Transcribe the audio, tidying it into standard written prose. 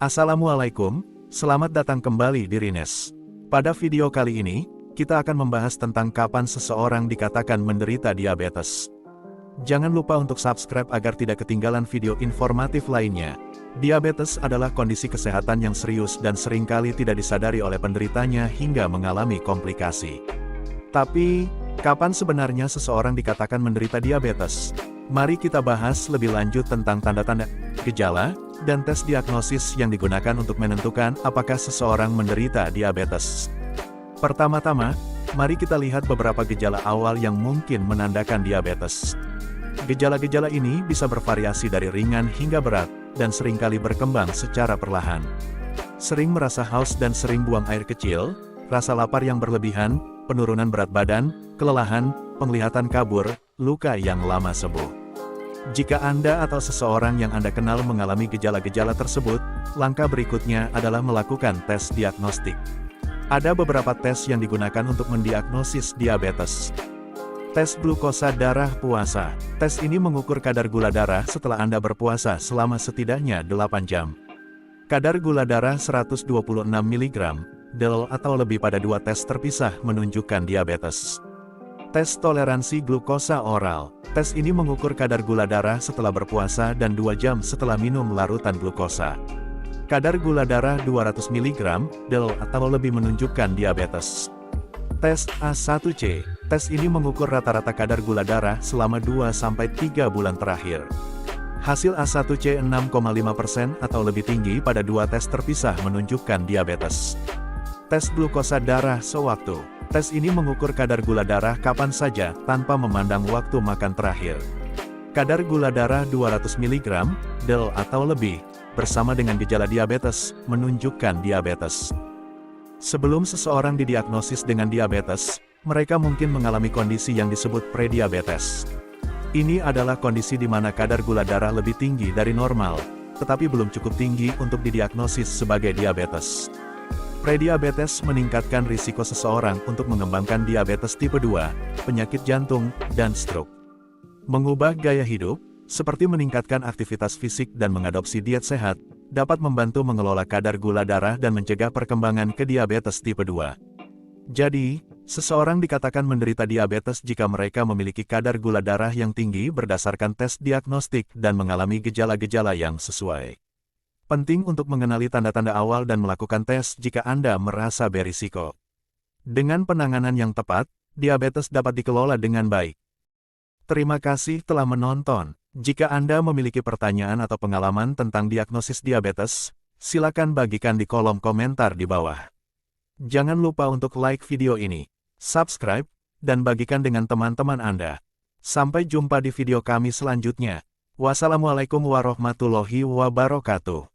Assalamualaikum, selamat datang kembali di Rines. Pada video kali ini, kita akan membahas tentang kapan seseorang dikatakan menderita diabetes. Jangan lupa untuk subscribe agar tidak ketinggalan video informatif lainnya. Diabetes adalah kondisi kesehatan yang serius dan seringkali tidak disadari oleh penderitanya hingga mengalami komplikasi. Tapi, kapan sebenarnya seseorang dikatakan menderita diabetes? Mari kita bahas lebih lanjut tentang tanda-tanda, gejala, dan tes diagnosis yang digunakan untuk menentukan apakah seseorang menderita diabetes. Pertama-tama, mari kita lihat beberapa gejala awal yang mungkin menandakan diabetes. Gejala-gejala ini bisa bervariasi dari ringan hingga berat, dan seringkali berkembang secara perlahan. Sering merasa haus dan sering buang air kecil, rasa lapar yang berlebihan, penurunan berat badan, kelelahan, penglihatan kabur, luka yang lama sembuh. Jika Anda atau seseorang yang Anda kenal mengalami gejala-gejala tersebut, langkah berikutnya adalah melakukan tes diagnostik. Ada beberapa tes yang digunakan untuk mendiagnosis diabetes. Tes glukosa darah puasa. Tes ini mengukur kadar gula darah setelah Anda berpuasa selama setidaknya 8 jam. Kadar gula darah 126 mg, del atau lebih pada 2 tes terpisah menunjukkan diabetes. Tes toleransi glukosa oral. Tes ini mengukur kadar gula darah setelah berpuasa dan 2 jam setelah minum larutan glukosa. Kadar gula darah 200 mg, del atau lebih menunjukkan diabetes. Tes A1C. Tes ini mengukur rata-rata kadar gula darah selama 2-3 bulan terakhir. Hasil A1C 6,5% atau lebih tinggi pada 2 tes terpisah menunjukkan diabetes. Tes glukosa darah sewaktu. Tes ini mengukur kadar gula darah kapan saja tanpa memandang waktu makan terakhir. Kadar gula darah 200 mg, del atau lebih, bersama dengan gejala diabetes, menunjukkan diabetes. Sebelum seseorang didiagnosis dengan diabetes, mereka mungkin mengalami kondisi yang disebut prediabetes. Ini adalah kondisi di mana kadar gula darah lebih tinggi dari normal, tetapi belum cukup tinggi untuk didiagnosis sebagai diabetes. Prediabetes meningkatkan risiko seseorang untuk mengembangkan diabetes tipe 2, penyakit jantung, dan stroke. Mengubah gaya hidup, seperti meningkatkan aktivitas fisik dan mengadopsi diet sehat, dapat membantu mengelola kadar gula darah dan mencegah perkembangan ke diabetes tipe 2. Jadi, seseorang dikatakan menderita diabetes jika mereka memiliki kadar gula darah yang tinggi berdasarkan tes diagnostik dan mengalami gejala-gejala yang sesuai. Penting untuk mengenali tanda-tanda awal dan melakukan tes jika Anda merasa berisiko. Dengan penanganan yang tepat, diabetes dapat dikelola dengan baik. Terima kasih telah menonton. Jika Anda memiliki pertanyaan atau pengalaman tentang diagnosis diabetes, silakan bagikan di kolom komentar di bawah. Jangan lupa untuk like video ini, subscribe, dan bagikan dengan teman-teman Anda. Sampai jumpa di video kami selanjutnya. Wassalamualaikum warahmatullahi wabarakatuh.